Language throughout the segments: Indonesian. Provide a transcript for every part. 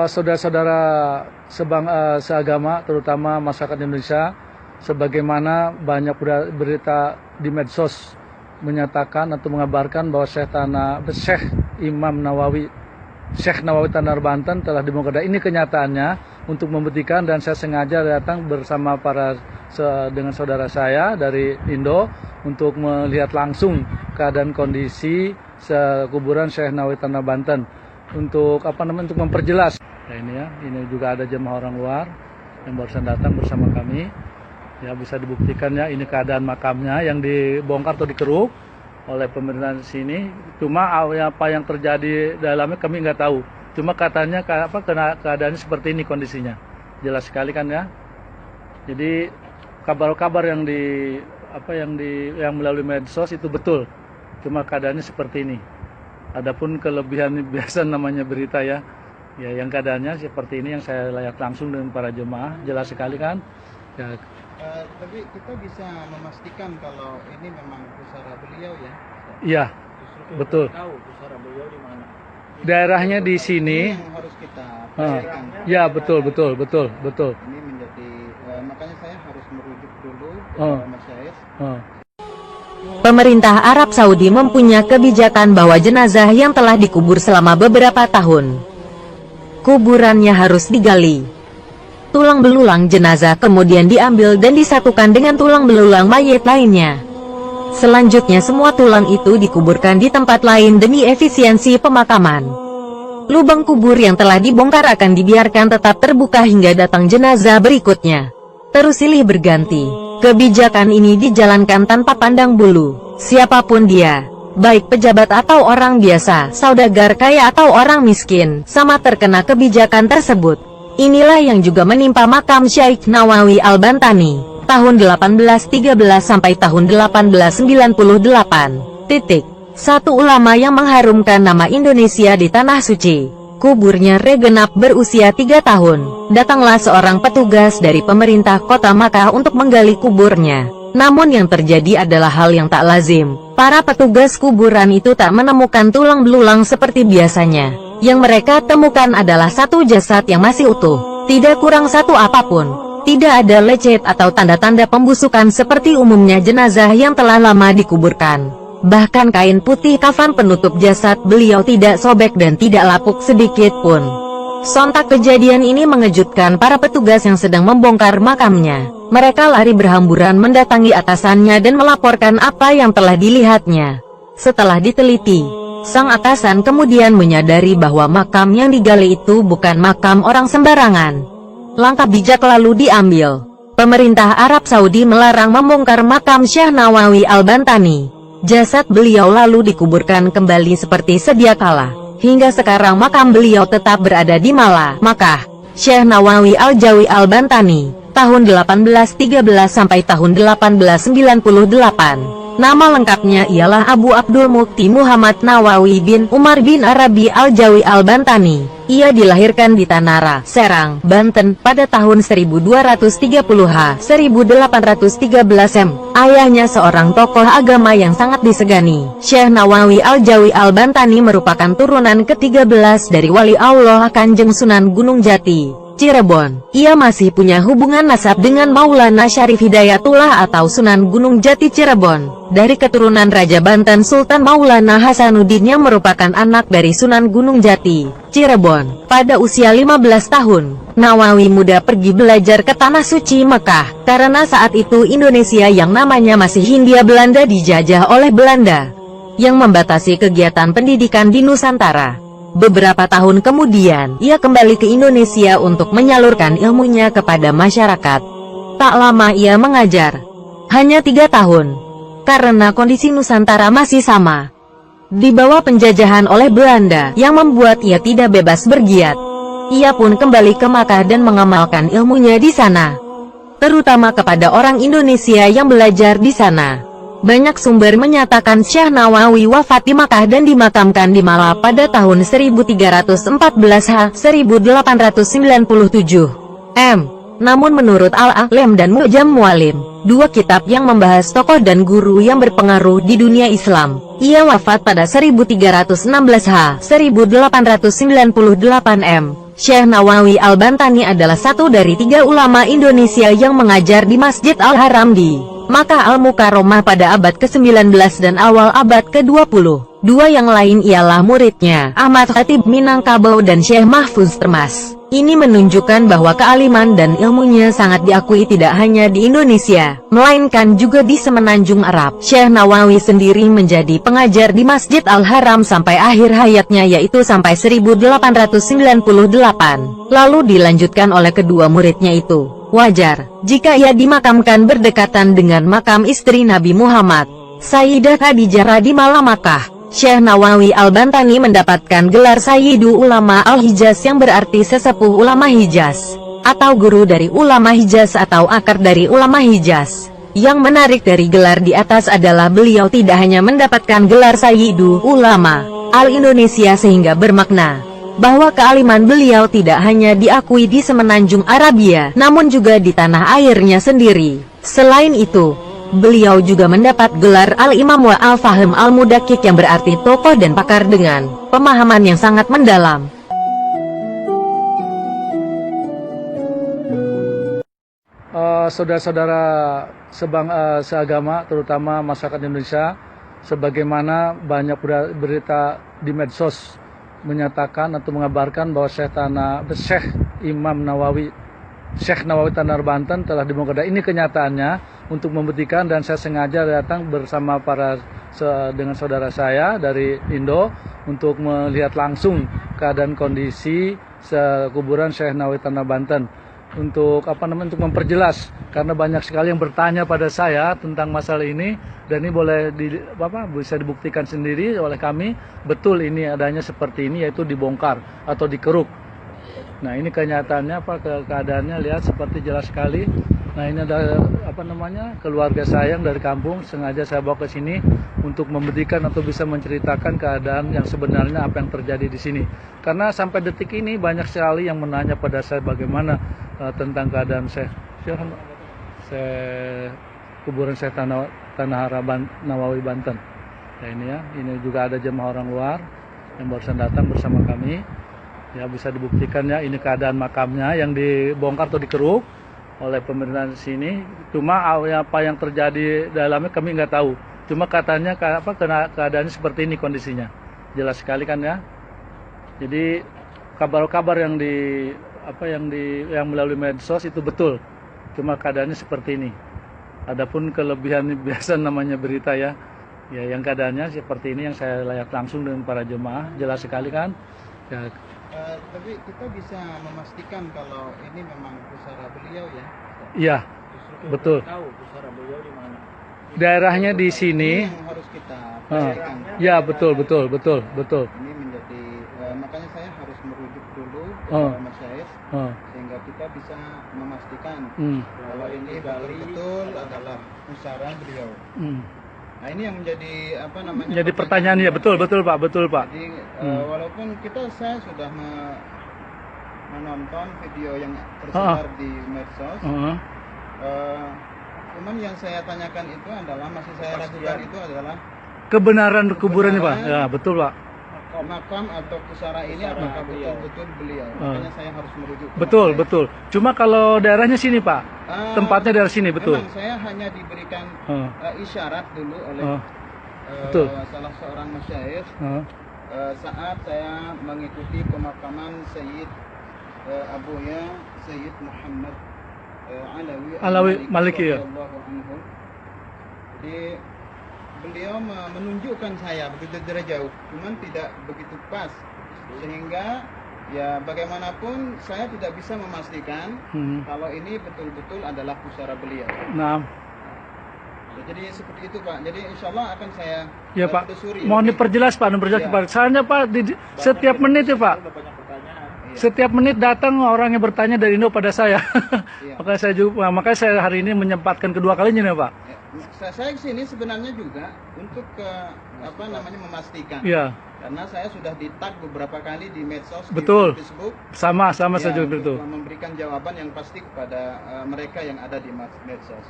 saudara-saudara seagama, terutama masyarakat Indonesia, sebagaimana banyak berita di medsos menyatakan atau mengabarkan bahwa Syekh Nawawi Tandar Banten telah dibongkar. Ini kenyataannya untuk membuktikan, dan saya sengaja datang bersama dengan saudara saya dari Indo untuk melihat langsung keadaan kondisi kuburan Syekh Nawawi Tandar Banten untuk untuk memperjelas. Nah, ini juga ada jemaah orang luar yang barusan datang bersama kami. Ya, bisa dibuktikan ya, ini keadaan makamnya yang dibongkar atau dikeruk oleh pemerintah sini. Cuma apa yang terjadi dalamnya kami nggak tahu. Cuma katanya keadaannya seperti ini kondisinya. Jelas sekali kan ya. Jadi kabar-kabar yang melalui medsos itu betul. Cuma keadaannya seperti ini. Adapun kelebihan biasa namanya berita ya. Ya, yang keadaannya seperti ini yang saya lihat langsung dengan para jemaah, jelas sekali kan. Ya. Tapi kita bisa memastikan kalau ini memang pusara beliau ya? Iya, betul. Tahu pusara beliau di mana? Daerahnya di sini. Ini yang harus kita pastikan. Ya, betul. Ini menjadi makanya saya harus merujuk dulu ke masyayikh. Pemerintah Arab Saudi mempunyai kebijakan bahwa jenazah yang telah dikubur selama beberapa tahun, kuburannya harus digali. Tulang belulang jenazah kemudian diambil dan disatukan dengan tulang belulang mayat lainnya. Selanjutnya semua tulang itu dikuburkan di tempat lain demi efisiensi pemakaman. Lubang kubur yang telah dibongkar akan dibiarkan tetap terbuka hingga datang jenazah berikutnya. Terus silih berganti. Kebijakan ini dijalankan tanpa pandang bulu. Siapapun dia, baik pejabat atau orang biasa, saudagar kaya atau orang miskin, sama terkena kebijakan tersebut. Inilah yang juga menimpa makam Syekh Nawawi Al-Bantani tahun 1813 sampai tahun 1898. Satu ulama yang mengharumkan nama Indonesia di Tanah Suci. Kuburnya regenap berusia 3 tahun. Datanglah seorang petugas dari pemerintah kota Makkah untuk menggali kuburnya. Namun yang terjadi adalah hal yang tak lazim. Para petugas kuburan itu tak menemukan tulang belulang seperti biasanya. Yang mereka temukan adalah satu jasad yang masih utuh, tidak kurang satu apapun. Tidak ada lecet atau tanda-tanda pembusukan seperti umumnya jenazah yang telah lama dikuburkan. Bahkan kain putih kafan penutup jasad beliau tidak sobek dan tidak lapuk sedikit pun. Sontak kejadian ini mengejutkan para petugas yang sedang membongkar makamnya. Mereka lari berhamburan mendatangi atasannya dan melaporkan apa yang telah dilihatnya. Setelah diteliti, sang atasan kemudian menyadari bahwa makam yang digali itu bukan makam orang sembarangan. Langkah bijak lalu diambil. Pemerintah Arab Saudi melarang membongkar makam Syekh Nawawi Al-Bantani. Jasad beliau lalu dikuburkan kembali seperti sedia kala. Hingga sekarang makam beliau tetap berada di Makkah. Syekh Nawawi Al-Jawi Al-Bantani, tahun 1813 sampai tahun 1898. Nama lengkapnya ialah Abu Abdul Mukti Muhammad Nawawi bin Umar bin Arabi Al-Jawi Al-Bantani. Ia dilahirkan di Tanara, Serang, Banten, pada tahun 1230 1813 m. Ayahnya seorang tokoh agama yang sangat disegani. Syekh Nawawi Al-Jawi Al-Bantani merupakan turunan ke-13 dari Wali Allah Kanjeng Sunan Gunung Jati, Cirebon. Ia masih punya hubungan nasab dengan Maulana Syarif Hidayatullah atau Sunan Gunung Jati Cirebon, dari keturunan Raja Banten Sultan Maulana Hasanuddin yang merupakan anak dari Sunan Gunung Jati, Cirebon. Pada usia 15 tahun, Nawawi muda pergi belajar ke Tanah Suci Mekah, karena saat itu Indonesia yang namanya masih Hindia Belanda dijajah oleh Belanda, yang membatasi kegiatan pendidikan di Nusantara. Beberapa tahun kemudian, ia kembali ke Indonesia untuk menyalurkan ilmunya kepada masyarakat. Tak lama ia mengajar, hanya 3 tahun, karena kondisi Nusantara masih sama, di bawah penjajahan oleh Belanda, yang membuat ia tidak bebas bergiat. Ia pun kembali ke Makkah dan mengamalkan ilmunya di sana, terutama kepada orang Indonesia yang belajar di sana. Banyak sumber menyatakan Syekh Nawawi wafat di Makkah dan dimakamkan di Malah pada tahun 1314 1897 m. Namun menurut Al-A'lam dan Mu'jam Mu'allim, dua kitab yang membahas tokoh dan guru yang berpengaruh di dunia Islam, ia wafat pada 1316 1898 m. Syekh Nawawi Al-Bantani adalah satu dari 3 ulama Indonesia yang mengajar di Masjid Al-Haram di Makkah Al-Mukarramah pada abad ke-19 dan awal abad ke-20. 2 yang lain ialah muridnya, Ahmad Khatib Minangkabau dan Syekh Mahfuz Termas. Ini menunjukkan bahwa kealiman dan ilmunya sangat diakui tidak hanya di Indonesia, melainkan juga di semenanjung Arab. Syekh Nawawi sendiri menjadi pengajar di Masjid Al-Haram sampai akhir hayatnya yaitu sampai 1898. Lalu dilanjutkan oleh kedua muridnya itu. Wajar jika ia dimakamkan berdekatan dengan makam istri Nabi Muhammad, Sayyidah Khadijah radhiyallahu Makkah. Syekh Nawawi Al-Bantani mendapatkan gelar Sayyidu Ulama Al-Hijaz yang berarti sesepuh ulama Hijaz, atau guru dari ulama Hijaz atau akar dari ulama Hijaz. Yang menarik dari gelar di atas adalah beliau tidak hanya mendapatkan gelar Sayyidu Ulama Al-Indonesia sehingga bermakna bahwa kealiman beliau tidak hanya diakui di semenanjung Arabia, namun juga di tanah airnya sendiri. Selain itu, beliau juga mendapat gelar Al-Imam wa Al-Fahim Al-Mudakik yang berarti tokoh dan pakar dengan pemahaman yang sangat mendalam. Saudara-saudara seagama, terutama masyarakat Indonesia, sebagaimana banyak berita di medsos menyatakan atau mengabarkan bahwa Syekh Nawawi Tanah Banten telah dibongkar. Ini kenyataannya untuk membuktikan, dan saya sengaja datang bersama dengan saudara saya dari Indo untuk melihat langsung keadaan kondisi kuburan Syekh Nawawi Tanah Banten. Untuk untuk memperjelas, karena banyak sekali yang bertanya pada saya tentang masalah ini, dan ini bisa dibuktikan sendiri oleh kami, betul ini adanya seperti ini, yaitu dibongkar atau dikeruk. Nah, ini kenyataannya keadaannya, lihat seperti jelas sekali. Nah, ini ada keluarga saya yang dari kampung, sengaja saya bawa ke sini untuk membuktikan atau bisa menceritakan keadaan yang sebenarnya apa yang terjadi di sini. Karena sampai detik ini banyak sekali yang menanya pada saya bagaimana tentang keadaan kuburan Syekh Nawawi Banten. Nah, ini juga ada jemaah orang luar yang barusan datang bersama kami. Ya, bisa dibuktikan ya, ini keadaan makamnya yang dibongkar atau dikeruk oleh pemerintah di sini. Cuma apa yang terjadi dalamnya kami nggak tahu. Cuma katanya keadaannya seperti ini kondisinya. Jelas sekali kan ya. Jadi kabar-kabar yang melalui medsos itu betul. Cuma keadaannya seperti ini. Adapun kelebihan biasa namanya berita ya. Ya, yang keadaannya seperti ini yang saya lihat langsung dengan para jemaah, jelas sekali kan. Ya. Tapi kita bisa memastikan kalau ini memang pusara beliau ya? Iya, betul. Tahu pusara beliau di mana? Daerahnya di sini. Ini yang harus kita pastikan. Ya, betul. Ini menjadi makanya saya harus merujuk dulu ke masyayikh sehingga kita bisa memastikan kalau ini betul adalah pusara beliau. Nah, ini yang menjadi Jadi pertanyaan ya, betul Pak. Jadi walaupun saya sudah menonton video yang tersebar di medsos, cuman yang saya tanyakan itu adalah saya ragukan itu adalah kebenaran kuburannya Pak. Ya, betul Pak. Makam atau pusara ini apakah betul-betul beliau? Makanya saya harus merujuk. Betul. Cuma kalau daerahnya sini Pak, tempatnya daerah sini, betul. Memang saya hanya diberikan isyarat dulu oleh salah seorang masyayikh saat saya mengikuti pemakaman Sayyid Abuya Sayyid Muhammad Alawi Maliki ya. Jadi beliau menunjukkan saya begitu dari jauh, cuman tidak begitu pas, sehingga ya bagaimanapun saya tidak bisa memastikan kalau ini betul-betul adalah pusara beliau. Nah, jadi seperti itu Pak. Jadi insya Allah akan saya telusuri. Mohon diperjelas Pak, Pak. Soalnya Pak setiap menit ya Pak. Setiap menit datang orang yang bertanya dari Indo pada saya. Makanya saya hari ini menyempatkan kedua kalinya nih Pak. Saya kesini sebenarnya juga untuk memastikan. Iya. Karena saya sudah di-tag beberapa kali di medsos, betul. di Facebook. Sama saya juga itu. Memberikan jawaban yang pasti kepada mereka yang ada di medsos.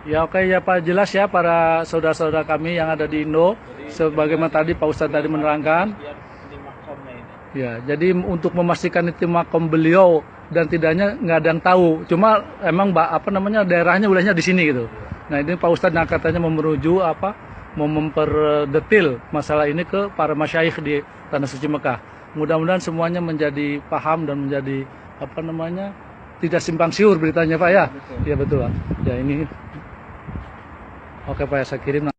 Ya oke ya Pak, jelas ya para saudara-saudara kami yang ada di Indo. Sebagaimana tadi Pak Ustadz tadi menerangkan. Ya, jadi untuk memastikan itu makam beliau dan tidaknya nggak ada yang tahu. Cuma emang daerahnya wilayahnya di sini gitu. Nah ini Pak Ustadz yang katanya mau merujuk mau memperdetil masalah ini ke para masyayikh di Tanah Suci Mekah. Mudah-mudahan semuanya menjadi paham dan menjadi tidak simpang siur beritanya Pak ya. Iya betul Pak. Ya ini oke Pak, saya kirim.